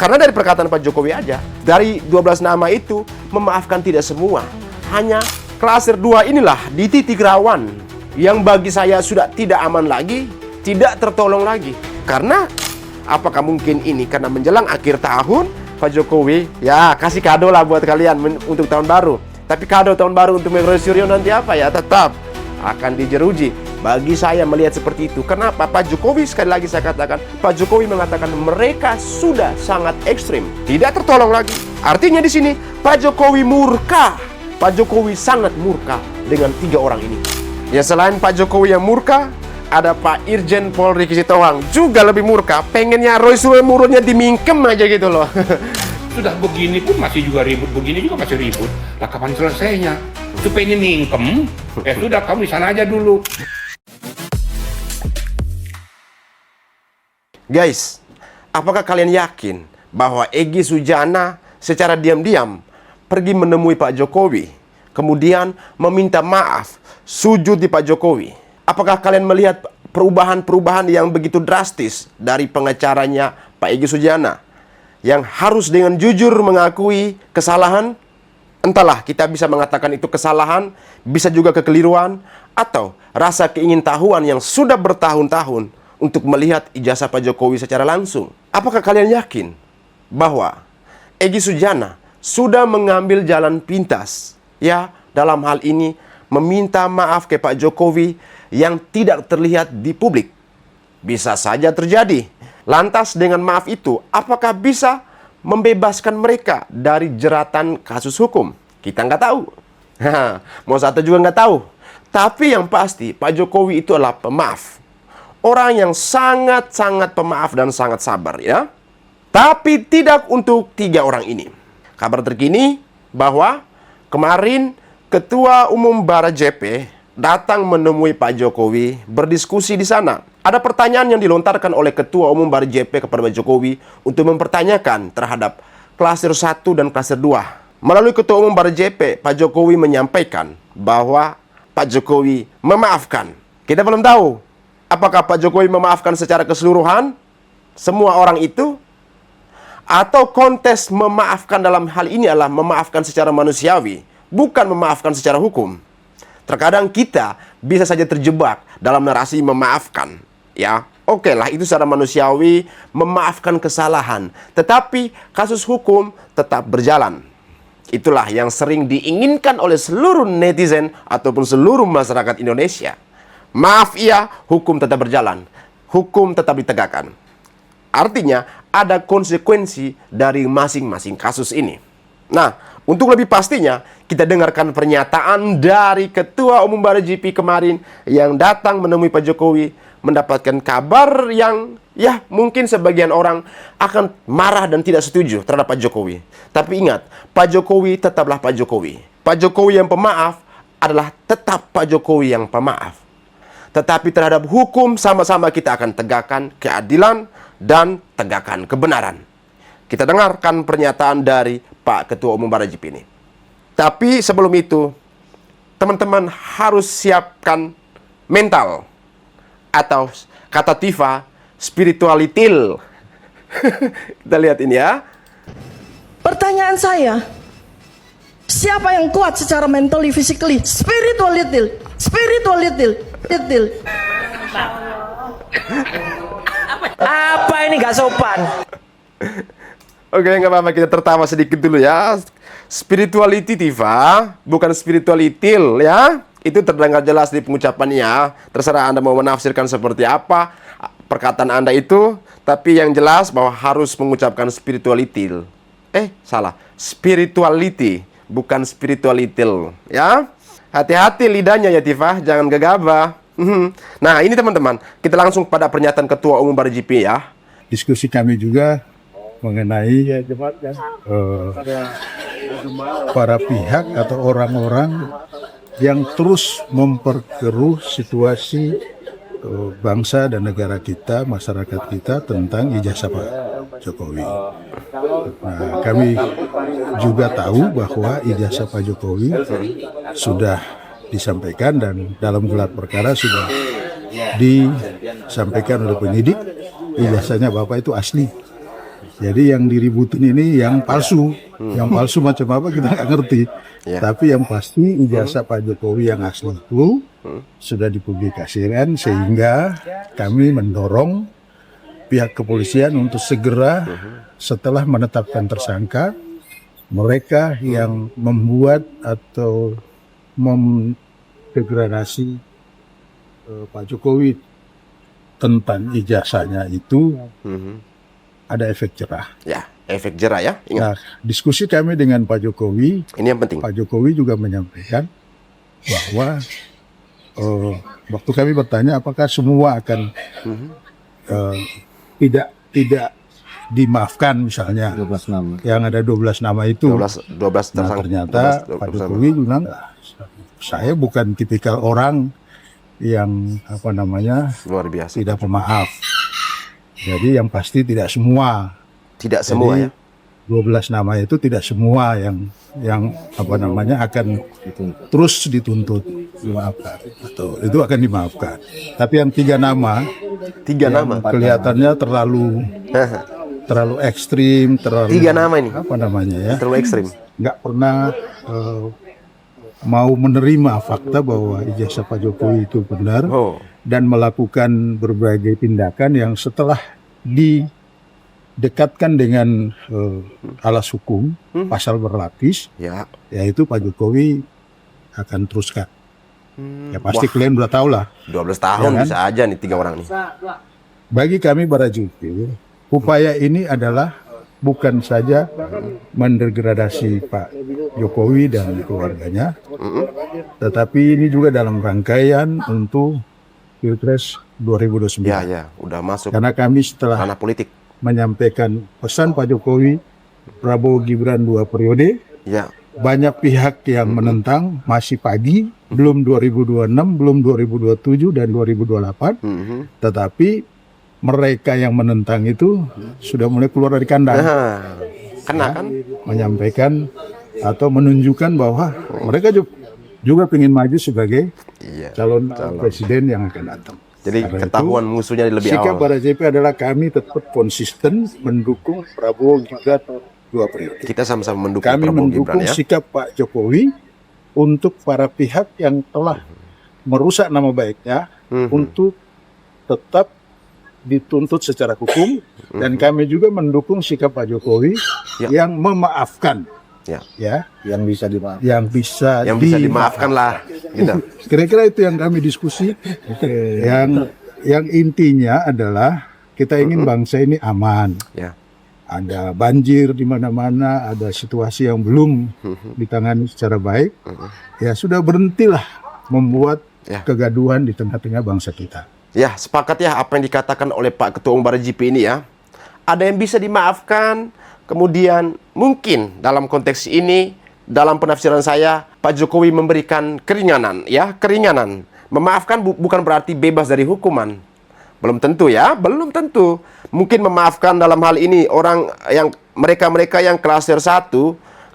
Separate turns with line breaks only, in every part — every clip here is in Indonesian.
Karena dari perkataan Pak Jokowi aja, dari 12 nama itu, memaafkan tidak semua. Hanya klaster 2 inilah di titik rawan yang bagi saya sudah tidak aman lagi, tidak tertolong lagi. Karena apakah mungkin ini karena menjelang akhir tahun, Pak Jokowi ya kasih kado lah buat kalian untuk tahun baru. Tapi kado tahun baru untuk Megawati Suryo nanti apa ya? Tetap akan dijeruji. Bagi saya melihat seperti itu. Kenapa? Pak Jokowi, sekali lagi saya katakan, Pak Jokowi mengatakan mereka sudah sangat ekstrim, tidak tertolong lagi. Artinya di sini Pak Jokowi murka. Pak Jokowi sangat murka dengan 3 orang ini. Ya, selain Pak Jokowi yang murka, ada Pak Irjen Pol Riki Sitohang juga lebih murka. Pengennya Roy Suryo mulutnya dimingkem aja gitu loh.
Sudah begini pun masih juga ribut, begini juga masih ribut. Lah kapan selesainya? Supaya ini mingkem, sudah kamu di sana aja dulu.
Guys, apakah kalian yakin bahwa Egy Sujana secara diam-diam pergi menemui Pak Jokowi, kemudian meminta maaf, sujud di Pak Jokowi? Apakah kalian melihat perubahan-perubahan yang begitu drastis dari pengacaranya Pak Egy Sujana, yang harus dengan jujur mengakui kesalahan? Entahlah, kita bisa mengatakan itu kesalahan, bisa juga kekeliruan, atau rasa keingintahuan yang sudah bertahun-tahun untuk melihat ijazah Pak Jokowi secara langsung. Apakah kalian yakin bahwa Egy Sujana sudah mengambil jalan pintas, ya, dalam hal ini meminta maaf ke Pak Jokowi yang tidak terlihat di publik? Bisa saja terjadi. Lantas dengan maaf itu, apakah bisa membebaskan mereka dari jeratan kasus hukum? Kita nggak tahu. Mau satu juga nggak tahu. Tapi yang pasti, Pak Jokowi itu adalah pemaaf. Orang yang sangat-sangat pemaaf dan sangat sabar, ya. Tapi tidak untuk 3 orang ini. Kabar terkini bahwa kemarin Ketua Umum Barat JP datang menemui Pak Jokowi, berdiskusi di sana. Ada pertanyaan yang dilontarkan oleh Ketua Umum Barat JP kepada Pak Jokowi untuk mempertanyakan terhadap klaster 1 dan klaster 2. Melalui Ketua Umum Barat JP, Pak Jokowi menyampaikan bahwa Pak Jokowi memaafkan. Kita belum tahu apakah Pak Jokowi memaafkan secara keseluruhan semua orang itu, atau kontes memaafkan dalam hal ini adalah memaafkan secara manusiawi, bukan memaafkan secara hukum. Terkadang kita bisa saja terjebak dalam narasi memaafkan, ya. Oke lah, itu secara manusiawi, memaafkan kesalahan. Tetapi kasus hukum tetap berjalan. Itulah yang sering diinginkan oleh seluruh netizen ataupun seluruh masyarakat Indonesia. Maaf iya, hukum tetap berjalan. Hukum tetap ditegakkan. Artinya, ada konsekuensi dari masing-masing kasus ini. Nah, untuk lebih pastinya, kita dengarkan pernyataan dari Ketua Umum Barat JP kemarin yang datang menemui Pak Jokowi, mendapatkan kabar yang ya mungkin sebagian orang akan marah dan tidak setuju terhadap Pak Jokowi. Tapi ingat, Pak Jokowi tetaplah Pak Jokowi. Pak Jokowi yang pemaaf adalah tetap Pak Jokowi yang pemaaf. Tetapi terhadap hukum sama-sama kita akan tegakkan keadilan dan tegakkan kebenaran. Kita dengarkan pernyataan dari Pak Ketua Umum Barat JP ini. Tapi sebelum itu, teman-teman harus siapkan mental. Atau kata Tifa, spiritualitil. Kita lihat ini ya.
Pertanyaan saya, siapa yang kuat secara mentally, physically? Spiritualitil.
Apa ini gak sopan?
Oke, nggak apa-apa, kita tertawa sedikit dulu ya. Spirituality Tifa, bukan spiritualitil ya. Itu terdengar jelas di pengucapannya. Terserah Anda mau menafsirkan seperti apa perkataan Anda itu. Tapi yang jelas bahwa harus mengucapkan spiritualitil. Salah. Spirituality, bukan spiritualitil ya. Hati-hati lidahnya ya Tifa, jangan gegabah. Nah ini teman-teman, kita langsung pada pernyataan Ketua Umum Barat JP ya.
Diskusi kami juga mengenai para pihak atau orang-orang yang terus memperkeruh situasi bangsa dan negara kita, masyarakat kita tentang ijazah Pak Jokowi. Nah, kami juga tahu bahwa ijazah Pak Jokowi sudah disampaikan dan dalam gelar perkara sudah disampaikan oleh penyidik, ijazahnya Bapak itu asli. Jadi yang diributin ini yang palsu. Yang palsu macam apa kita nggak ngerti.
Ya.
Tapi yang pasti ijazah Pak Jokowi yang asli itu sudah dipublikasikan, sehingga kami mendorong pihak kepolisian untuk segera setelah menetapkan tersangka, mereka yang membuat atau mendegradasi Pak Jokowi tentang ijazahnya itu ada efek jerah.
Ya, efek jerah ya. Ingat.
Nah, diskusi kami dengan Pak Jokowi,
Ini yang penting.
Pak Jokowi juga menyampaikan bahwa waktu kami bertanya apakah semua akan tidak dimaafkan, misalnya
12 nama.
yang ada 12 nama itu.
12
Nah,
tersangka.
ternyata
12
Pak Jokowi bilang, saya bukan tipikal orang yang
luar biasa.
tidak pemaaf. Jadi yang pasti tidak semua.
Tidak semua
Jadi,
ya.
12 nama itu tidak semua yang akan terus dituntut dimaafkan, atau itu akan dimaafkan. Tapi yang 3 nama,
3
yang
nama.
kelihatannya terlalu ekstrim, terlalu
3 nama ini.
terlalu
ekstrim.
nggak pernah mau menerima fakta bahwa ijazah Pak Jokowi itu benar, dan melakukan berbagai tindakan yang setelah didekatkan dengan alas hukum, pasal berlapis,
Ya.
yaitu Pak Jokowi akan teruskan. Ya pasti
Wah.
kalian udah tahu lah.
12 tahun
Ya kan?
bisa aja nih 3 orang nih.
Bagi kami para jupil, upaya ini adalah bukan saja mendegradasi Pak Jokowi dan keluarganya, tetapi ini juga dalam rangkaian untuk Pilpres 2029.
Ya, udah masuk
Karena kami setelah
ranah politik.
menyampaikan pesan Pak Jokowi, Prabowo Gibran 2 periode,
Ya.
banyak pihak yang menentang, masih pagi, belum 2026, belum 2027 dan 2028, tetapi mereka yang menentang itu sudah mulai keluar dari kandang,
Kena kan?
menyampaikan atau menunjukkan bahwa mereka juga ingin maju sebagai calon presiden yang akan datang.
Jadi
Karena
ketahuan
itu,
musuhnya lebih
sikap
awal.
pada JP adalah kami tetap konsisten mendukung Prabowo Gibran 2 periode.
Kita sama-sama mendukung
Kami
Prabowo
mendukung
Gibran ya.
sikap Pak Jokowi untuk para pihak yang telah merusak nama baiknya untuk tetap dituntut secara hukum, dan kami juga mendukung sikap Pak Jokowi yang memaafkan,
Yang bisa dimaafkan.
yang
Yang bisa dimaafkan lah gitu.
Kira-kira itu yang kami diskusi. Yang intinya adalah kita ingin bangsa ini aman.
Ya.
Ada banjir di mana-mana, ada situasi yang belum ditangani secara baik. Ya sudah, berhentilah membuat kegaduhan di tengah-tengah bangsa kita.
Ya, sepakat ya apa yang dikatakan oleh Pak Ketua Umum GP ini ya. Ada yang bisa dimaafkan, kemudian mungkin dalam konteks ini, dalam penafsiran saya, Pak Jokowi memberikan keringanan ya, keringanan. Memaafkan bukan berarti bebas dari hukuman. Belum tentu ya, belum tentu. Mungkin memaafkan dalam hal ini orang yang mereka yang klaster 1,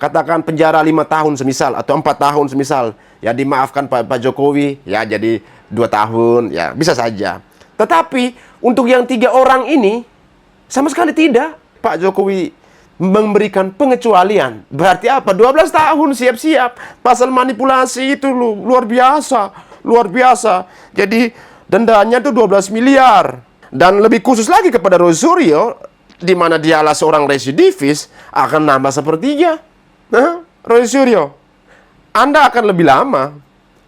katakan penjara 5 tahun semisal, atau 4 tahun semisal, ya dimaafkan Pak Jokowi, ya jadi 2 tahun, ya bisa saja. Tetapi untuk yang 3 orang ini sama sekali tidak. Pak Jokowi memberikan pengecualian. Berarti apa? 12 tahun siap-siap. Pasal manipulasi itu luar biasa, luar biasa. Jadi dendanya itu 12 miliar. Dan lebih khusus lagi kepada Roy Suryo, di mana dialah seorang residivis, akan nambah sepertiga. Roy Suryo, Anda akan lebih lama.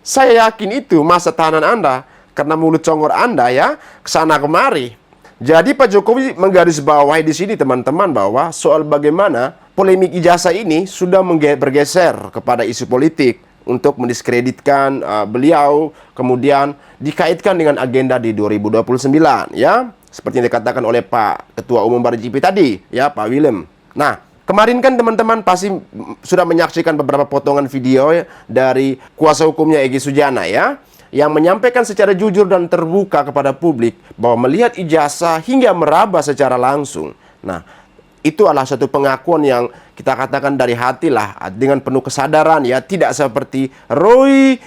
Saya yakin itu masa tahanan Anda, karena mulut congor Anda ya kesana kemari. Jadi Pak Jokowi menggarisbawahi di sini teman-teman bahwa soal bagaimana polemik ijazah ini sudah bergeser kepada isu politik untuk mendiskreditkan beliau, kemudian dikaitkan dengan agenda di 2029 ya, seperti yang dikatakan oleh Pak Ketua Umum GP tadi ya, Pak Willem. Nah, kemarin kan teman-teman pasti sudah menyaksikan beberapa potongan video ya, dari kuasa hukumnya Egy Sujana ya, yang menyampaikan secara jujur dan terbuka kepada publik bahwa melihat ijazah hingga meraba secara langsung. Nah, itu adalah satu pengakuan yang kita katakan dari hati lah, dengan penuh kesadaran ya, tidak seperti Roy,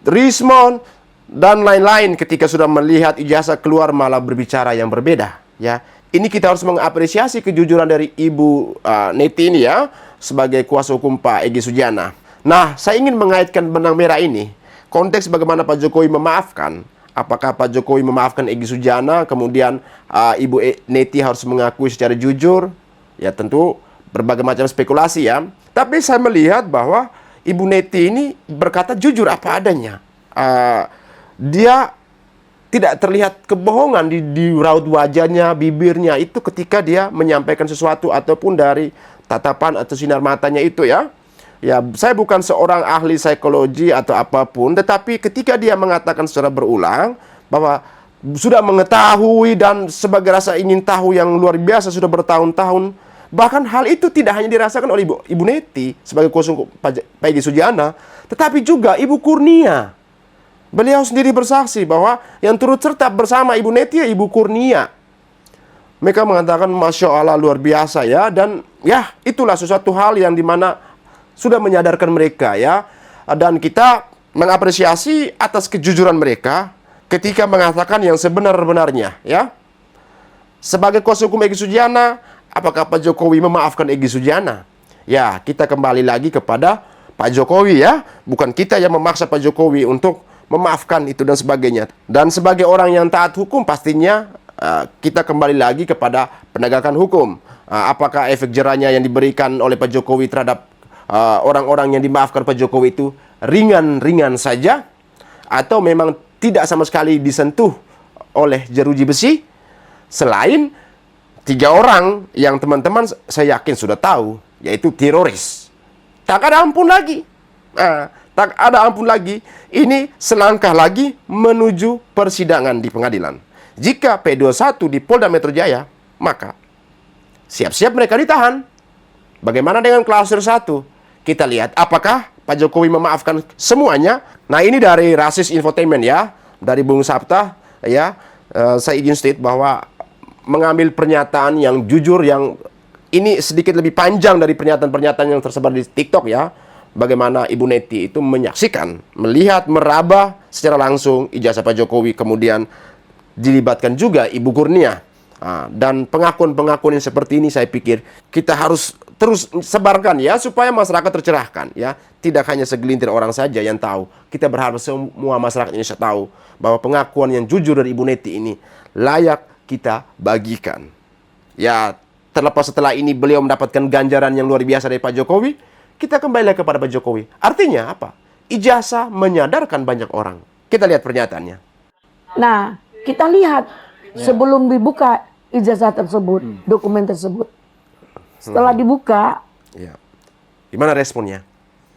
Rismond, dan lain-lain ketika sudah melihat ijazah keluar malah berbicara yang berbeda ya. ini kita harus mengapresiasi kejujuran dari Ibu Neti ini ya, sebagai kuasa hukum Pak Egy Sujana. Nah, saya ingin mengaitkan benang merah ini, konteks bagaimana Pak Jokowi memaafkan. Apakah Pak Jokowi memaafkan Egy Sujana, kemudian Ibu Neti harus mengakui secara jujur? Ya tentu berbagai macam spekulasi ya. Tapi saya melihat bahwa Ibu Neti ini berkata jujur apa adanya. Dia tidak terlihat kebohongan di raut wajahnya, bibirnya itu ketika dia menyampaikan sesuatu ataupun dari tatapan atau sinar matanya itu ya. Ya, saya bukan seorang ahli psikologi atau apapun, tetapi ketika dia mengatakan secara berulang bahwa sudah mengetahui dan sebagai rasa ingin tahu yang luar biasa sudah bertahun-tahun, bahkan hal itu tidak hanya dirasakan oleh Ibu Neti sebagai kuasa hukum Pak Egy Sujana, tetapi juga Ibu Kurnia. Beliau sendiri bersaksi bahwa yang turut serta bersama Ibu Neti ya Ibu Kurnia. Mereka mengatakan Masya Allah luar biasa ya. Dan ya itulah sesuatu hal yang dimana sudah menyadarkan mereka ya. Dan kita mengapresiasi atas kejujuran mereka ketika mengatakan yang sebenar-benarnya ya. Sebagai kuasa hukum Egy Sujana, apakah Pak Jokowi memaafkan Egy Sujana? Ya, kita kembali lagi kepada Pak Jokowi ya. Bukan kita yang memaksa Pak Jokowi untuk memaafkan itu dan sebagainya. Dan sebagai orang yang taat hukum pastinya kita kembali lagi kepada penegakan hukum. Apakah efek jerahnya yang diberikan oleh Pak Jokowi terhadap orang-orang yang dimaafkan Pak Jokowi itu ringan-ringan saja, atau memang tidak sama sekali disentuh oleh jeruji besi, selain 3 orang yang teman-teman saya yakin sudah tahu, yaitu teroris. Tak ada ampun lagi. Tak ada ampun lagi. Ini selangkah lagi menuju persidangan di pengadilan. Jika P21 di Polda Metro Jaya, maka siap-siap mereka ditahan. Bagaimana dengan klaster 1? Kita lihat apakah Pak Jokowi memaafkan semuanya. Nah, ini dari Rasis Infotainment ya, dari Bung Sabta ya. Saya izin state bahwa mengambil pernyataan yang jujur, yang ini sedikit lebih panjang dari pernyataan-pernyataan yang tersebar di TikTok ya. Bagaimana Ibu Neti itu menyaksikan, melihat, meraba secara langsung ijazah Pak Jokowi, kemudian dilibatkan juga Ibu Kurnia. Dan pengakuan-pengakuan yang seperti ini saya pikir kita harus terus sebarkan ya, supaya masyarakat tercerahkan ya. Tidak hanya segelintir orang saja yang tahu. Kita berharap semua masyarakat Indonesia tahu bahwa pengakuan yang jujur dari Ibu Neti ini layak kita bagikan. Ya, terlepas setelah ini beliau mendapatkan ganjaran yang luar biasa dari Pak Jokowi, kita kembali kepada Pak Jokowi. Artinya apa? Ijazah menyadarkan banyak orang. Kita lihat pernyataannya.
Nah, kita lihat sebelum dibuka ijazah tersebut, dokumen tersebut. Setelah dibuka,
Ya. Gimana responnya?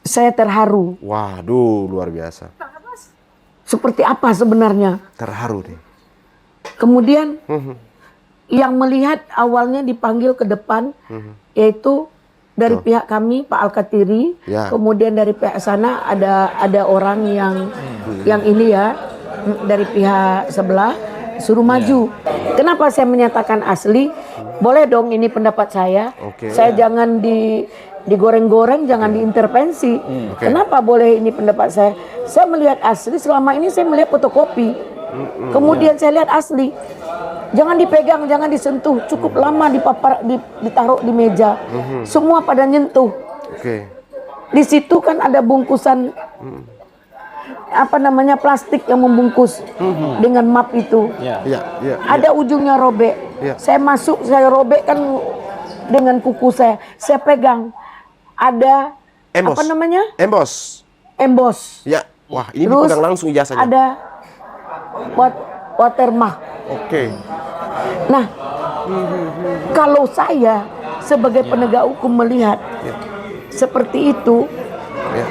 saya terharu.
Waduh, luar biasa.
Seperti apa sebenarnya?
Terharu deh.
Kemudian yang melihat awalnya dipanggil ke depan, yaitu dari pihak kami Pak Alkatiri,
Ya.
kemudian dari pihak sana ada orang yang ini ya, dari pihak sebelah suruh maju. Kenapa saya menyatakan asli? Boleh dong, ini pendapat saya.
Oke.
Saya jangan digoreng-goreng, jangan diintervensi. Kenapa boleh ini pendapat saya? Saya melihat asli, selama ini saya melihat fotokopi. Kemudian saya lihat asli. Jangan dipegang, jangan disentuh. Cukup lama ditaruh di meja. Semua pada nyentuh.
Oke.
Di situ kan ada bungkusan plastik yang membungkus dengan map itu.
Ya, ya.
Ada ujungnya robek.
Ya.
Saya masuk, saya robek kan dengan kuku saya. Saya pegang. Ada
Embos. Embos.
Embos.
Ya. Wah, ini
Terus
dipegang langsung ijazahnya.
ada watermark.
Oke.
Nah, kalau saya sebagai penegak hukum melihat seperti itu,
Ya.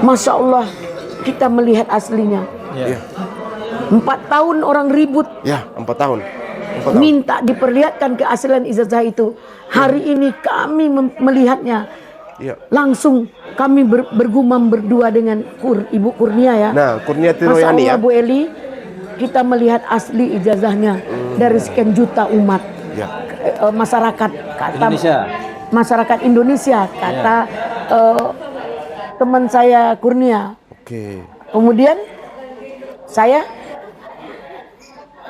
Masya Allah, kita melihat aslinya.
Ya.
4 tahun orang ribut,
Ya, 4 tahun. 4 tahun.
minta diperlihatkan keaslian ijazah itu. Hari ini kami melihatnya.
Ya.
Langsung kami bergumam berdua dengan Ibu Kurnia ya.
Nah, Kurnia
Masya
Tiroyani
Allah
ya.
Bu Eli, kita melihat asli ijazahnya dari sekian juta umat.
Ya.
Masyarakat kata
Indonesia.
masyarakat Indonesia kata teman saya Kurnia.
Oke.
Kemudian saya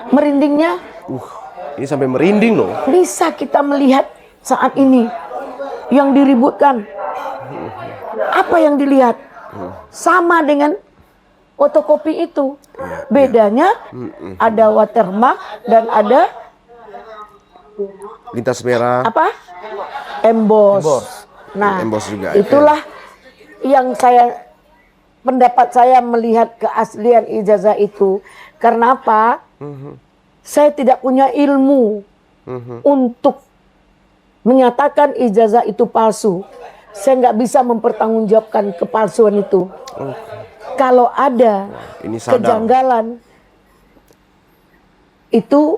merindingnya
Ini sampai merinding loh.
Bisa kita melihat saat ini yang diributkan. Apa yang dilihat? Sama dengan fotokopi itu. Bedanya ada watermark dan ada
Lintas merah.
apa? Emboss. Nah,
Emboss juga.
itulah yang pendapat saya melihat keaslian ijazah itu. Karena apa? Saya tidak punya ilmu untuk menyatakan ijazah itu palsu. Saya nggak bisa mempertanggungjawabkan kepalsuan itu. Kalau ada
Ini sadar.
kejanggalan, itu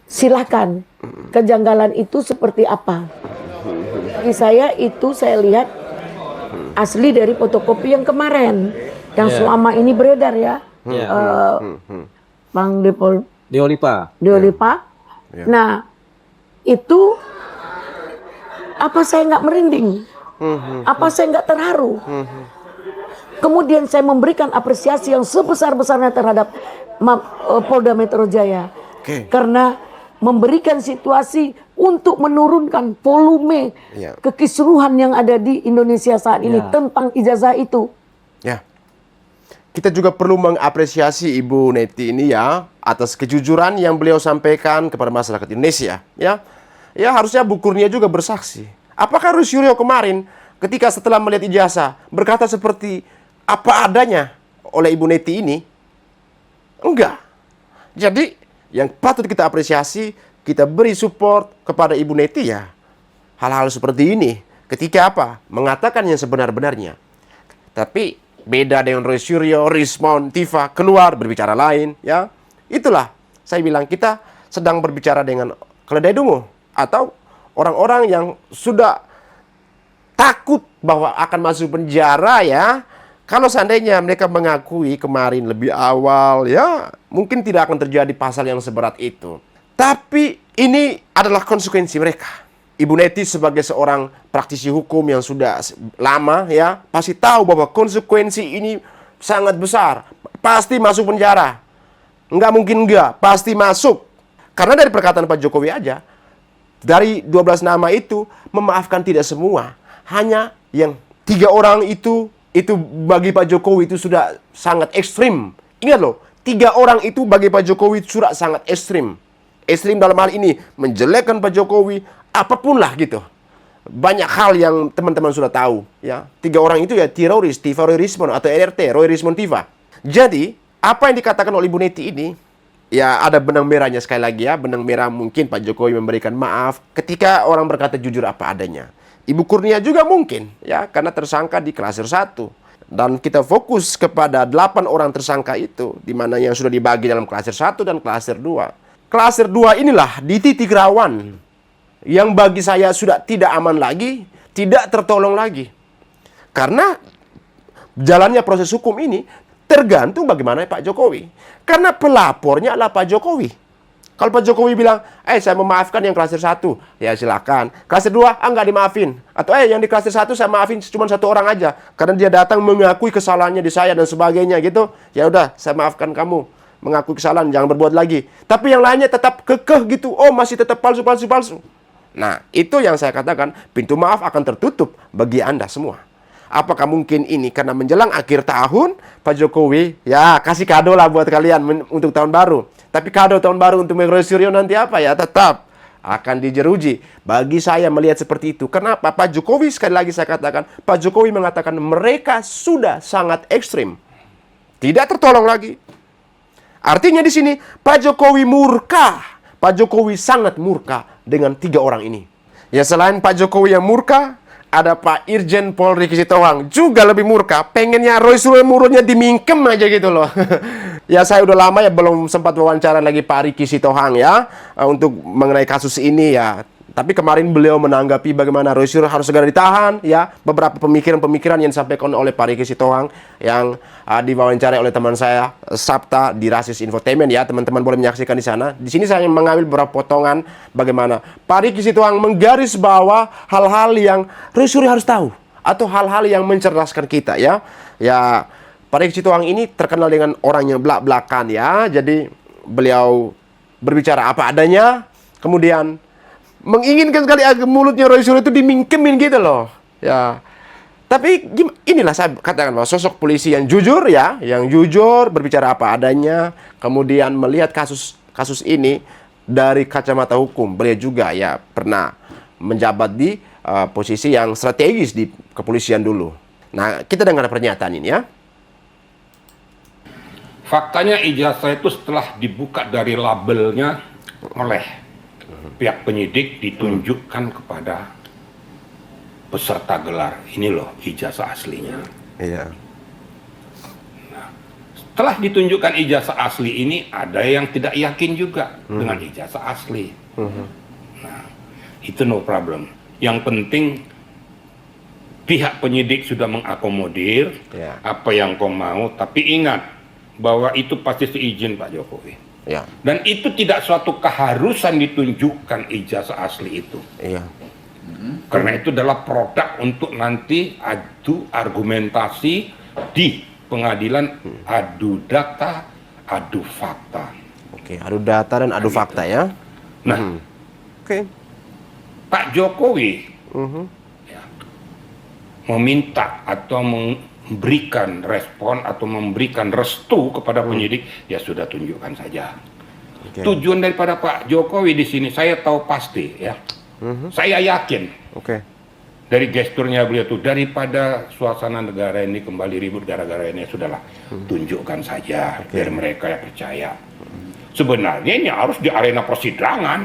silakan. Kejanggalan itu seperti apa? Bagi saya itu saya lihat asli dari fotokopi yang kemarin, yang selama ini beredar ya, Bang
Deolipa.
Deolipa. Nah, itu apa saya nggak merinding? Apa saya nggak terharu? Kemudian saya memberikan apresiasi yang sebesar-besarnya terhadap Polda Metro Jaya. Karena memberikan situasi untuk menurunkan volume kekisruhan yang ada di Indonesia saat ini tentang ijazah itu.
Ya. Kita juga perlu mengapresiasi Ibu Neti ini ya atas kejujuran yang beliau sampaikan kepada masyarakat Indonesia. Ya, harusnya Bu Kurnia juga bersaksi. Apakah Rusyo kemarin ketika setelah melihat ijazah berkata seperti apa adanya oleh Ibu Neti ini? Enggak. Jadi yang patut kita apresiasi, kita beri support kepada Ibu Neti ya. Hal-hal seperti ini ketika apa? Mengatakan yang sebenar-benarnya. Tapi beda dengan Roy Suryo, Rismond, Tifa keluar berbicara lain ya. Itulah saya bilang kita sedang berbicara dengan keledai dungu atau orang-orang yang sudah takut bahwa akan masuk penjara ya. Kalau seandainya mereka mengakui kemarin lebih awal ya, mungkin tidak akan terjadi pasal yang seberat itu. Tapi ini adalah konsekuensi mereka. Ibu Neti sebagai seorang praktisi hukum yang sudah lama ya, pasti tahu bahwa konsekuensi ini sangat besar. Pasti masuk penjara. Enggak mungkin enggak, pasti masuk. Karena dari perkataan Pak Jokowi aja, dari 12 nama itu memaafkan tidak semua. Hanya yang 3 orang itu bagi Pak Jokowi itu sudah sangat ekstrim. Ingat loh, 3 orang itu bagi Pak Jokowi sudah sangat ekstrim. Ekstrim dalam hal ini menjelekkan Pak Jokowi, apapun lah gitu. Banyak hal yang teman-teman sudah tahu ya. 3 orang itu ya teroris, Tifa Roy Rismond atau RRT, Roy Rismond Tifa. Jadi, apa yang dikatakan oleh Ibu Neti ini, ya ada benang merahnya sekali lagi ya. Benang merah mungkin Pak Jokowi memberikan maaf ketika orang berkata jujur apa adanya. Ibu Kurnia juga mungkin ya, karena tersangka di klaster 1. Dan kita fokus kepada 8 orang tersangka itu, di mana yang sudah dibagi dalam klaster 1 dan klaster 2. Klaster 2 inilah di titik rawan yang bagi saya sudah tidak aman lagi, tidak tertolong lagi. Karena jalannya proses hukum ini tergantung bagaimana Pak Jokowi. Karena pelapornya adalah Pak Jokowi. Kalau Pak Jokowi bilang, saya memaafkan yang klaster 1, ya silakan. Klaster 2, enggak dimaafin. Atau yang di klaster 1 saya maafin cuma 1 orang aja. Karena dia datang mengakui kesalahannya di saya dan sebagainya gitu. Ya udah, saya maafkan kamu. Mengakui kesalahan, jangan berbuat lagi. Tapi yang lainnya tetap kekeh gitu. Oh, masih tetap palsu. Nah, itu yang saya katakan, pintu maaf akan tertutup bagi Anda semua. Apakah mungkin ini karena menjelang akhir tahun, Pak Jokowi, ya kasih kado lah buat kalian untuk tahun baru. Tapi kado tahun baru untuk Roy Suryo nanti apa ya? Tetap akan dijeruji. Bagi saya melihat seperti itu. Kenapa? Pak Jokowi, sekali lagi saya katakan, Pak Jokowi mengatakan mereka sudah sangat ekstrim. Tidak tertolong lagi. Artinya di sini, Pak Jokowi murka. Pak Jokowi sangat murka dengan 3 orang ini. Ya selain Pak Jokowi yang murka, ada Pak Irjen Pol Ricky Sitohang juga lebih murka. Pengennya Roy Suryo mulutnya dimingkem aja gitu loh. Ya saya udah lama ya belum sempat wawancara lagi Pak Ricky Sitohang ya untuk mengenai kasus ini ya. Tapi kemarin beliau menanggapi bagaimana Roy Suryo harus segera ditahan ya. Beberapa pemikiran-pemikiran yang disampaikan oleh Pak Ricky Sitohang yang diwawancarai oleh teman saya Sabta di Rasis Infotainment ya. Teman-teman boleh menyaksikan di sana. Di sini saya mengambil beberapa potongan bagaimana Pak Ricky Sitohang menggaris bawah hal-hal yang Roy Suryo harus tahu atau hal-hal yang mencerdaskan kita ya. Ya, Pak Ricky Sitohang ini terkenal dengan orang yang belak-belakan ya. Jadi beliau berbicara apa adanya, kemudian menginginkan sekali agar mulutnya Roy Suryo itu dimingkemin gitu loh. Ya. Tapi inilah saya katakan bahwa sosok polisi yang jujur ya, yang jujur berbicara apa adanya, kemudian melihat kasus ini dari kacamata hukum. Beliau juga ya pernah menjabat di posisi yang strategis di kepolisian dulu. Nah, kita dengar pernyataan ini ya.
Faktanya ijazah itu setelah dibuka dari labelnya oleh pihak penyidik ditunjukkan kepada peserta gelar. Ini loh ijazah aslinya.
Iya.
Setelah ditunjukkan ijazah asli ini, ada yang tidak yakin juga dengan ijazah asli. Nah, itu no problem. Yang penting pihak penyidik sudah mengakomodir apa yang kau mau, tapi ingat bahwa itu pasti seizin Pak Jokowi.
Ya.
Dan itu tidak suatu keharusan ditunjukkan ijazah asli itu.
Iya.
Karena itu adalah produk untuk nanti adu argumentasi di pengadilan, adu data, adu fakta.
Oke, adu data dan adu fakta ya.
Nah,
Oke.
Pak Jokowi ya, meminta atau memberikan respon atau memberikan restu kepada penyidik, ya sudah tunjukkan saja.
Oke.
Tujuan daripada Pak Jokowi di sini saya tahu pasti ya. Saya yakin
Oke.
dari gesturnya beliau tuh, daripada suasana negara ini kembali ribut gara-gara ini, sudahlah tunjukkan saja biar mereka ya percaya. Sebenarnya ini harus di arena persidangan.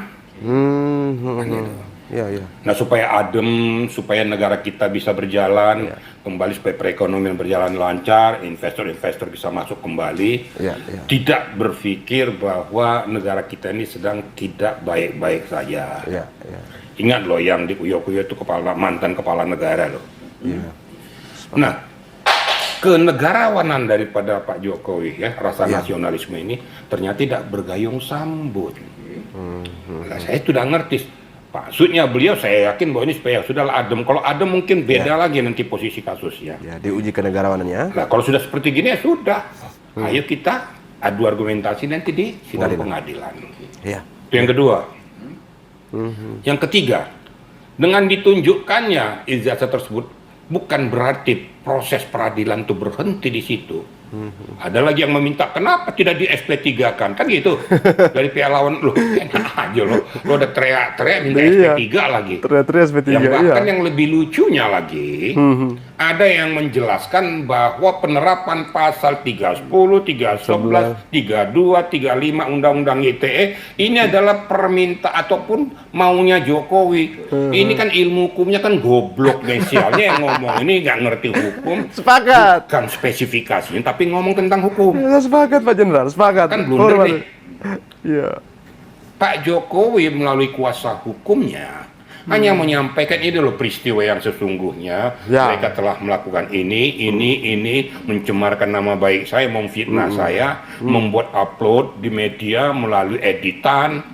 Ya, ya.
Nah, supaya adem, supaya negara kita bisa berjalan kembali, supaya perekonomian berjalan lancar, investor-investor bisa masuk kembali.
Ya, ya.
Tidak berpikir bahwa negara kita ini sedang tidak baik-baik saja.
Ya, ya.
Ingat loh, yang di Uyo-Uyo itu mantan kepala negara loh. Nah, kenegarawanan daripada Pak Jokowi ya, rasa nasionalisme ini ternyata tidak bergayung sambut. Nah, saya sudah ngerti maksudnya beliau, saya yakin bahwa ini supaya sudahlah adem. Kalau adem mungkin beda lagi nanti posisi kasusnya.
Ya, diuji kenegarawanannya.
Nah, kalau sudah seperti gini ya sudah. Ayo kita adu argumentasi nanti di sidang pengadilan.
Ya.
Itu yang kedua. Yang ketiga, dengan ditunjukkannya ijazah tersebut bukan berarti proses peradilan itu berhenti di situ. Ada lagi yang meminta kenapa tidak di SP3-kan, kan gitu. Dari pihak lawan, loh enak aja lo udah teriak-teriak minta SP3 lagi.
Teriak-teriak SP3.
Yang bahkan yang lebih lucunya lagi, ada yang menjelaskan bahwa penerapan pasal 310, 311, 32, 35 Undang-Undang ITE ini adalah perminta ataupun maunya Jokowi. Ini kan ilmu hukumnya kan goblok sialnya yang ngomong ini nggak ngerti hukum.
Sepakat.
Bukan spesifikasinya, tapi ngomong tentang hukum.
Ya, sepakat Pak Jenderal, sepakat.
Kan blunder nih.
Iya.
Pak Jokowi melalui kuasa hukumnya hanya menyampaikan ini loh peristiwa yang sesungguhnya. Mereka telah melakukan ini, mencemarkan nama baik saya, memfitnah saya, membuat upload di media melalui editan,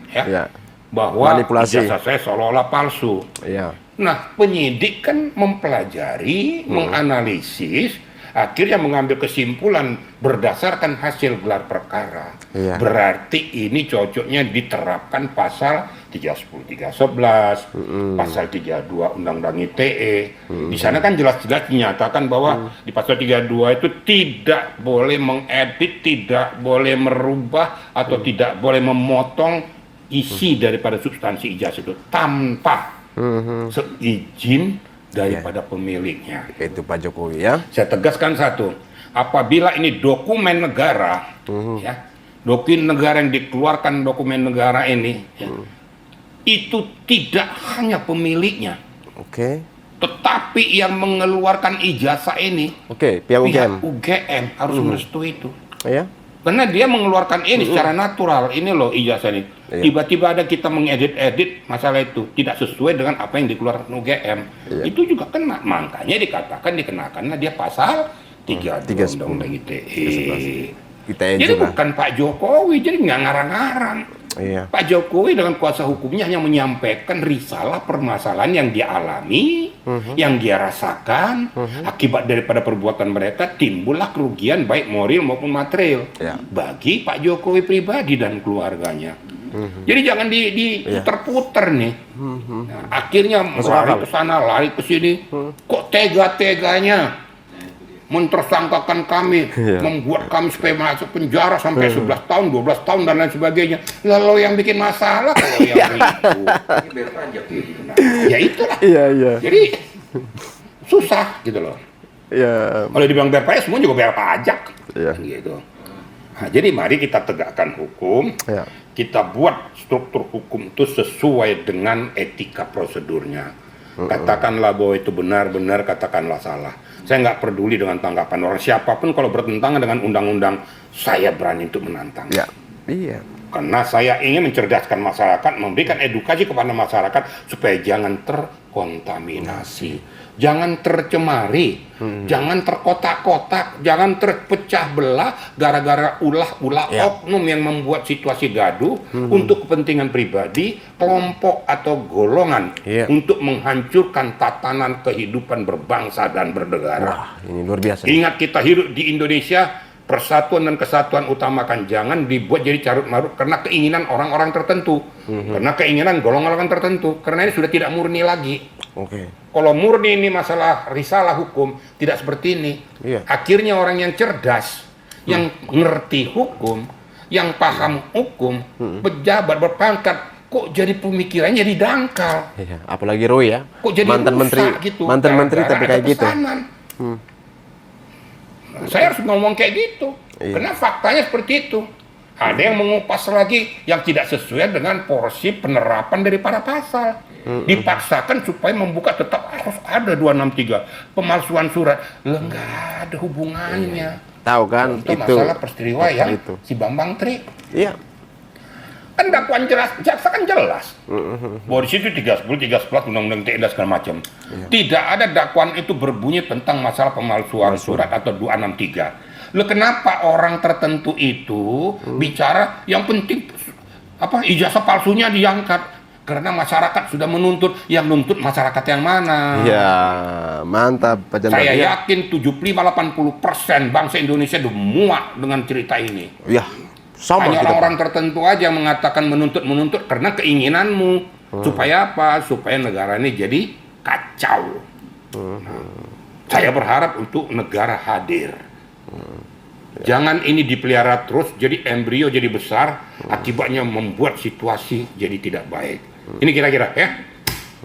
bahwa
manipulasi
ijazah saya seolah-olah palsu.
Iya.
Nah, penyidik kan mempelajari, menganalisis, akhirnya mengambil kesimpulan berdasarkan hasil gelar perkara. Berarti ini cocoknya diterapkan pasal 310, 311, pasal 32 Undang-Undang ITE. Di sana kan jelas-jelas dinyatakan bahwa di pasal 32 itu tidak boleh mengedit, tidak boleh merubah atau tidak boleh memotong isi daripada substansi ijazah itu tanpa seizin daripada pemiliknya.
Itu Pak Jokowi ya.
Saya tegaskan satu, apabila ini dokumen negara, ya, dokumen negara yang dikeluarkan dokumen negara ini, itu tidak hanya pemiliknya, tetapi yang mengeluarkan ijazah ini,
pihak
UGM harus merestui itu.
Ya.
Karena dia mengeluarkan ini secara natural, ini loh ijazah ini. Tiba-tiba ada kita mengedit-edit masalah itu tidak sesuai dengan apa yang dikeluarkan UGM. Itu juga kena, makanya dikatakan dikenakanlah dia pasal 32 Undang-Undang ITE. Jadi juga bukan Pak Jokowi, jadi nggak ngarang-ngarang. Pak Jokowi dengan kuasa hukumnya hanya menyampaikan risalah permasalahan yang dia alami, yang dia rasakan. Akibat daripada perbuatan mereka timbullah kerugian baik moral maupun material bagi Pak Jokowi pribadi dan keluarganya. Jadi jangan diputer-puter nih. Nah, akhirnya lari ke sana, lari ke sini. Kok tega-teganya mentersangkakan kami, membuat kami supaya masuk penjara sampai 11 tahun, 12 tahun dan lain sebagainya. Lalu yang bikin masalah kalau yang itu. Ya itulah. Jadi susah gitu loh. Kalau dibilang bayar pajak, semua juga bayar pajak. Gitu. Nah, jadi mari kita tegakkan hukum. Kita buat struktur hukum itu sesuai dengan etika prosedurnya. Katakanlah bahwa itu benar-benar, katakanlah salah. Saya nggak peduli dengan tanggapan orang siapapun. Kalau bertentangan dengan undang-undang, saya berani untuk menantang. Karena saya ingin mencerdaskan masyarakat, memberikan edukasi kepada masyarakat supaya jangan terkontaminasi, jangan tercemari, jangan terkotak-kotak, jangan terpecah belah gara-gara ulah-ulah oknum yang membuat situasi gaduh untuk kepentingan pribadi, kelompok atau golongan untuk menghancurkan tatanan kehidupan berbangsa dan bernegara.
Wah, ini luar biasa.
Ingat, kita hidup di Indonesia. Persatuan dan kesatuan utamakan, jangan dibuat jadi carut marut karena keinginan orang-orang tertentu, karena keinginan golongan-golongan tertentu, karena ini sudah tidak murni lagi. Kalau murni ini masalah risalah hukum, tidak seperti ini. Akhirnya orang yang cerdas, yang ngerti hukum, yang paham hukum, pejabat berpangkat, kok jadi pemikirannya jadi dangkal.
Apalagi Roy ya,
kok jadi
mantan menteri,
gitu,
mantan menteri tapi kayak gitu.
Saya harus ngomong kayak gitu, karena faktanya seperti itu. Ada yang mengupas lagi yang tidak sesuai dengan porsi penerapan dari para pasal. Dipaksakan supaya membuka tetap harus ada 263 pemalsuan surat. Nggak ada hubungannya.
Tahu kan
itu masalah peristiwa yang si Bambang Tri. Kan dakwaan jelas, jaksa kan jelas. Bahwa di situ 310, 311 undang-undang ITE dan segala macam. Tidak ada dakwaan itu berbunyi tentang masalah pemalsuan surat atau 263. Loh, kenapa orang tertentu itu bicara yang penting ijazah palsunya diangkat? Karena masyarakat sudah menuntut, yang nuntut masyarakat yang mana?
Mantap Pak Jenderal.
Saya yakin 75-80% bangsa Indonesia udah muak dengan cerita ini.
Sama
hanya orang-orang tertentu aja yang mengatakan menuntut karena keinginanmu. Supaya apa? Supaya negara ini jadi kacau. Saya berharap untuk negara hadir. Jangan ini dipelihara terus, jadi embrio jadi besar, akibatnya membuat situasi jadi tidak baik. Ini kira-kira ya.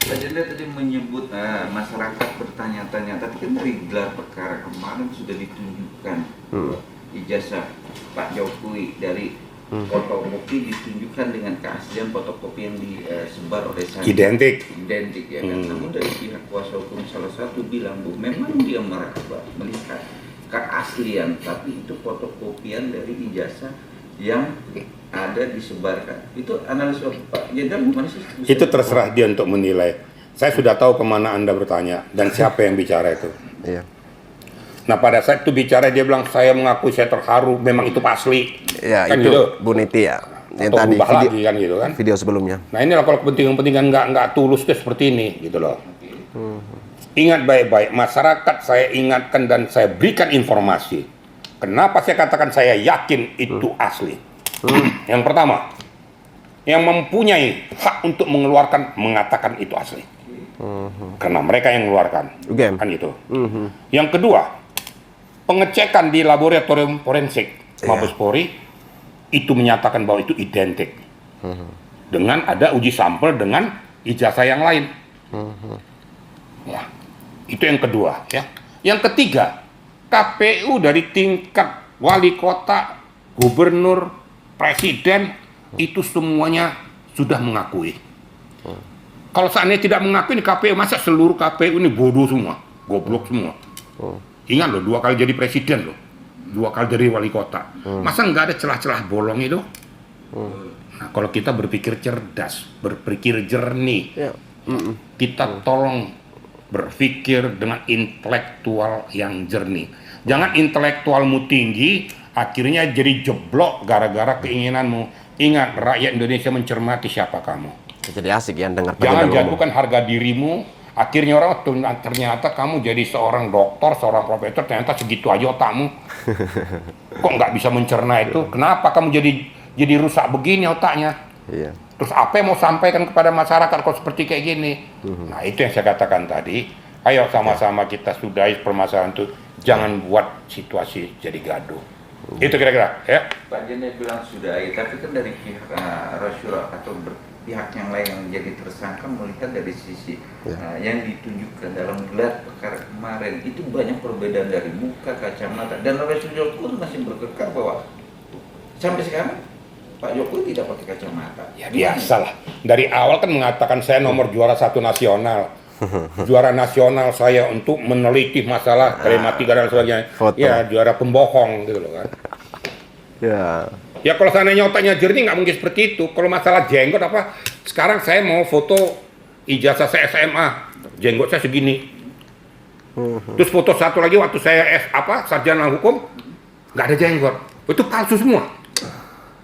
Pak Jenderal tadi menyebut masyarakat bertanya-tanya, tapi kan dari gelar perkara kemarin sudah ditunjukkan ijazah Pak Jokowi dari fotokopi ditunjukkan dengan keaslian fotokopi yang disebar oleh saya.
Identik
ya kan. Namun dari pihak kuasa hukum salah satu bilang, Bu, memang dia melihat keaslian, tapi itu fotokopian dari ijazah yang ada disebarkan. Itu analisa Pak Jenderal gimana sih?
Itu terserah dia untuk menilai. Saya sudah tahu kemana Anda bertanya dan siapa yang bicara itu. Nah, pada saat itu bicara dia bilang, saya mengaku saya terharu, memang itu asli. Kan
itu
gitu.
Bu Niti ya. Yang
atau
tadi
berubah
video,
lagi kan gitu kan.
Video sebelumnya.
Nah, inilah kalau kepentingan nggak tulus itu seperti ini gitu loh. Ingat baik-baik, masyarakat saya ingatkan dan saya berikan informasi. Kenapa saya katakan saya yakin itu asli? Yang pertama, yang mempunyai hak untuk mengatakan itu asli. Karena mereka yang mengeluarkan. Kan gitu. Yang kedua, pengecekan di laboratorium forensik Mabes Polri itu menyatakan bahwa itu identik dengan ada uji sampel dengan ijazah yang lain. Itu yang kedua ya. Yang ketiga, KPU dari tingkat wali kota, gubernur, presiden itu semuanya sudah mengakui. Kalau seandainya tidak mengakui ini KPU, masa seluruh KPU ini bodoh semua, goblok semua. Ingat loh, 2 kali jadi presiden loh, 2 kali jadi wali kota. Masa nggak ada celah-celah bolong itu? Nah, kalau kita berpikir cerdas, berpikir jernih, kita tolong berpikir dengan intelektual yang jernih. Jangan intelektualmu tinggi, akhirnya jadi jeblok gara-gara keinginanmu. Ingat, rakyat Indonesia mencermati siapa kamu.
Jadi asik ya dengar.
Jangan jatuhkan harga dirimu. Akhirnya orang ternyata kamu jadi seorang dokter, seorang profesor, ternyata segitu aja otakmu. Kok nggak bisa mencerna itu? Kenapa kamu jadi rusak begini otaknya?
Iya.
Terus apa yang mau sampaikan kepada masyarakat kalau seperti kayak gini? Nah, itu yang saya katakan tadi. Ayo sama-sama kita sudahi permasalahan itu. Jangan buat situasi jadi gaduh. Itu kira-kira, ya.
Pak Jende bilang sudahi, tapi kan dari pihak Rasyura atau pihak yang lain yang jadi tersangka melihat dari sisi yang ditunjukkan dalam gelar perkara kemarin itu banyak perbedaan dari muka, kacamata, dan Rasyura pun masih berkekar bahwa sampai sekarang Pak Jokowi tidak pakai kacamata.
Ya biasalah. Dari awal kan mengatakan saya nomor juara 1 nasional. Juara nasional saya untuk meneliti masalah telematika dan sebagainya.
Foto.
Ya juara pembohong gitu loh kan.
Ya.
Ya kalau seandainya otaknya jernih nggak mungkin seperti itu. Kalau masalah jenggot apa, sekarang saya mau foto ijazah saya SMA, jenggot saya segini. Terus foto satu lagi waktu saya sarjana hukum, nggak ada jenggot. Itu palsu semua.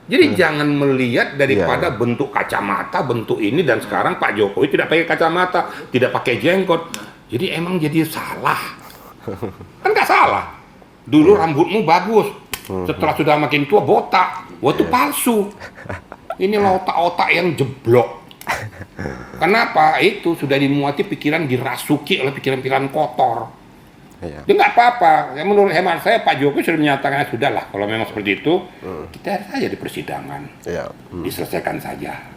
Jadi jangan melihat daripada bentuk kacamata, bentuk ini, dan sekarang Pak Jokowi tidak pakai kacamata, tidak pakai jenggot. Jadi emang jadi salah. Kan nggak salah. Dulu rambutmu bagus, setelah sudah makin tua botak. Wah itu palsu. Ini otak-otak yang jeblok. Kenapa? Itu sudah dimuati pikiran, dirasuki oleh pikiran-pikiran kotor.
Iya.
Dia nggak apa-apa. Ya, menurut hemat saya Pak Jokowi sudah menyatakan sudahlah kalau memang seperti itu kita saja di persidangan, diselesaikan saja.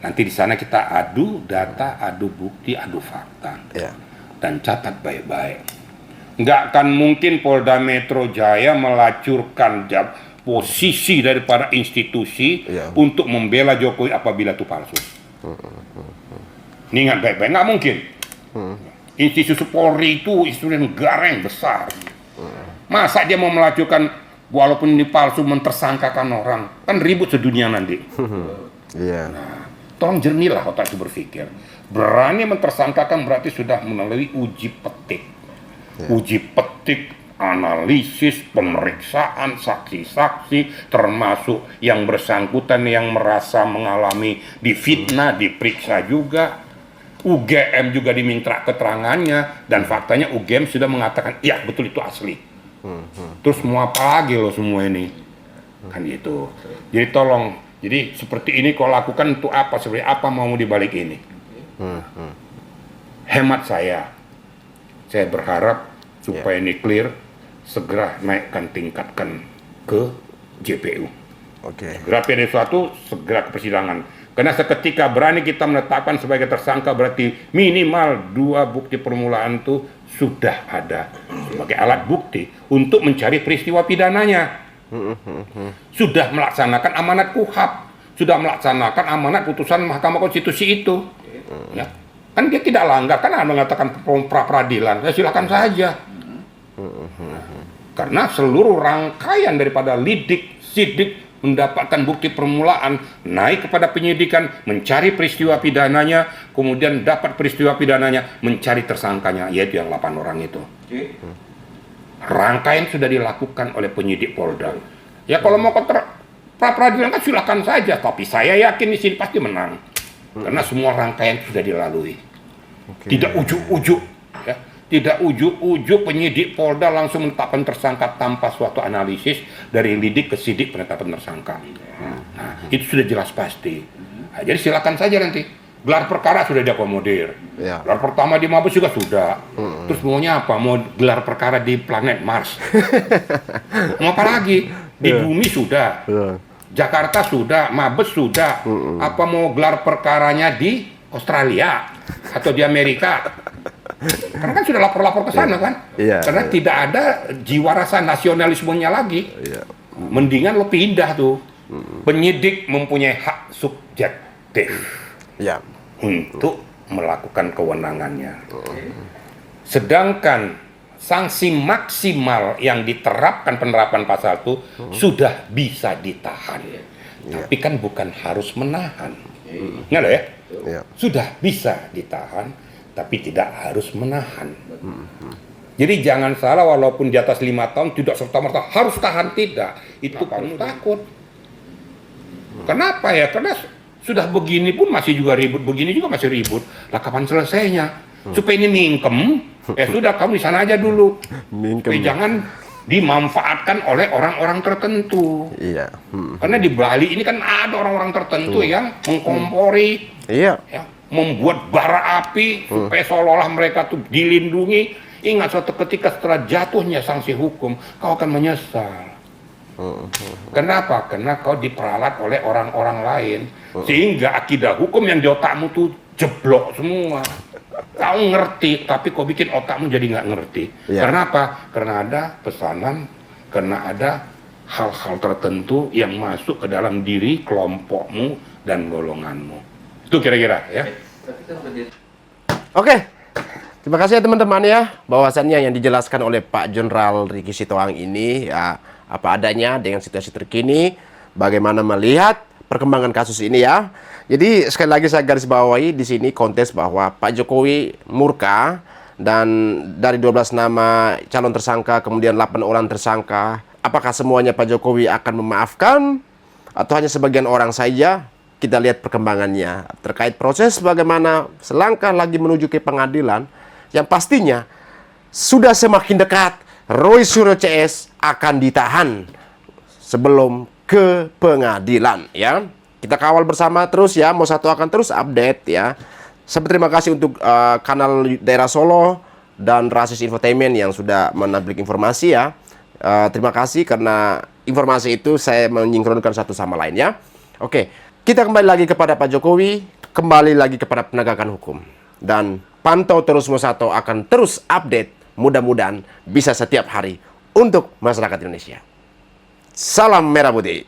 Nanti di sana kita adu data, adu bukti, adu fakta, dan catat baik-baik. Nggak akan mungkin Polda Metro Jaya melacurkan posisi daripada institusi untuk membela Jokowi apabila itu palsu. Ini ingat baik-baik, nggak mungkin. Institusi Polri itu institusi negara yang besar. Masa dia mau melacurkan walaupun ini palsu mentersangkakan orang? Kan ribut sedunia nanti. Nah, tolong jernihlah otak itu berpikir. Berani mentersangkakan berarti sudah melalui uji petik. Uji petik, analisis, pemeriksaan saksi-saksi, termasuk yang bersangkutan yang merasa mengalami difitnah, diperiksa juga. UGM juga diminta keterangannya, dan faktanya UGM sudah mengatakan iya betul itu asli. Terus mau apa lagi loh semua ini? Kan gitu. Jadi tolong, jadi seperti ini kau lakukan untuk apa? Sebenarnya apa mau dibalik ini? Hemat saya berharap supaya ini clear, segera tingkatkan ke JPU. Segera PD1, segera ke persidangan. Karena seketika berani kita menetapkan sebagai tersangka berarti minimal 2 bukti permulaan itu sudah ada sebagai alat bukti untuk mencari peristiwa pidananya. Sudah melaksanakan amanat KUHP, sudah melaksanakan amanat putusan Mahkamah Konstitusi itu. Ya. Kan dia tidak langgar, kan Anda mengatakan pra peradilan, ya silakan saja. Karena seluruh rangkaian daripada lidik, sidik, mendapatkan bukti permulaan, naik kepada penyidikan, mencari peristiwa pidananya, kemudian dapat peristiwa pidananya, mencari tersangkanya, yaitu yang 8 orang itu. Rangkaian sudah dilakukan oleh penyidik Polda. Ya kalau mau pra peradilan kan silakan saja, tapi saya yakin di sini pasti menang. Karena semua rangkaian sudah dilalui. Tidak ujuk-ujuk, ya. Tidak ujuk-ujuk penyidik Polda langsung menetapkan tersangka tanpa suatu analisis dari lidik ke sidik penetapan tersangka. Nah, itu sudah jelas pasti. Nah, jadi silakan saja nanti. Gelar perkara sudah diakomodir. Gelar pertama di Mabes juga sudah. Terus maunya apa? Mau gelar perkara di planet Mars. Mau apa lagi? Di bumi sudah. Jakarta sudah, Mabes sudah. Apa mau gelar perkaranya di Australia atau di Amerika? Karena kan sudah lapor-lapor ke sana kan? Karena tidak ada jiwa rasa nasionalismenya lagi. Mendingan lo pindah tuh. Penyidik mempunyai hak subjektif untuk melakukan kewenangannya. Sedangkan sanksi maksimal yang diterapkan penerapan pasal itu sudah bisa ditahan. Tapi kan bukan harus menahan. Nggak ya? Sudah bisa ditahan, tapi tidak harus menahan. Jadi jangan salah, walaupun di atas 5 tahun tidak serta-merta harus tahan, tidak. Itu kamu takut. Kenapa ya? Karena sudah begini pun masih juga ribut, begini juga masih ribut. Lah kapan selesainya? Supaya ini mingkem, sudah kamu di sana aja dulu. Supaya jangan dimanfaatkan oleh orang-orang tertentu.
Iya.
Karena di Bali ini kan ada orang-orang tertentu yang mengkompori,
Iya.
ya, membuat bara api supaya seolah-olah mereka tuh dilindungi. Ingat suatu ketika setelah jatuhnya sanksi hukum, kau akan menyesal. Kenapa? Karena kau diperalat oleh orang-orang lain, sehingga akidah hukum yang di otakmu tuh jeblok semua. Kau ngerti, tapi kau bikin otakmu jadi nggak ngerti.
Iya.
Karena apa? Karena ada pesanan, karena ada hal-hal tertentu yang masuk ke dalam diri kelompokmu dan golonganmu. Itu kira-kira ya.
Oke. Terima kasih ya teman-teman ya. Bahwasannya yang dijelaskan oleh Pak Jenderal Ricky Sitohang ini ya apa adanya dengan situasi terkini, bagaimana melihat perkembangan kasus ini ya. Jadi sekali lagi saya garis bawahi di sini kontes bahwa Pak Jokowi murka dan dari 12 nama calon tersangka kemudian 8 orang tersangka, apakah semuanya Pak Jokowi akan memaafkan atau hanya sebagian orang saja? Kita lihat perkembangannya terkait proses bagaimana selangkah lagi menuju ke pengadilan yang pastinya sudah semakin dekat. Roy Suryo CS akan ditahan sebelum ke pengadilan ya. Kita kawal bersama terus ya. Mo Satu akan terus update ya. Terima kasih untuk kanal Daerah Solo dan Rasis Infotainment yang sudah menablik informasi ya. Terima kasih karena informasi itu saya menyinkronkan satu sama lain ya. Oke, kita kembali lagi kepada Pak Jokowi, kembali lagi kepada penegakan hukum. Dan pantau terus Mo Satu akan terus update. Mudah-mudahan bisa setiap hari untuk masyarakat Indonesia. Salam Merah Putih.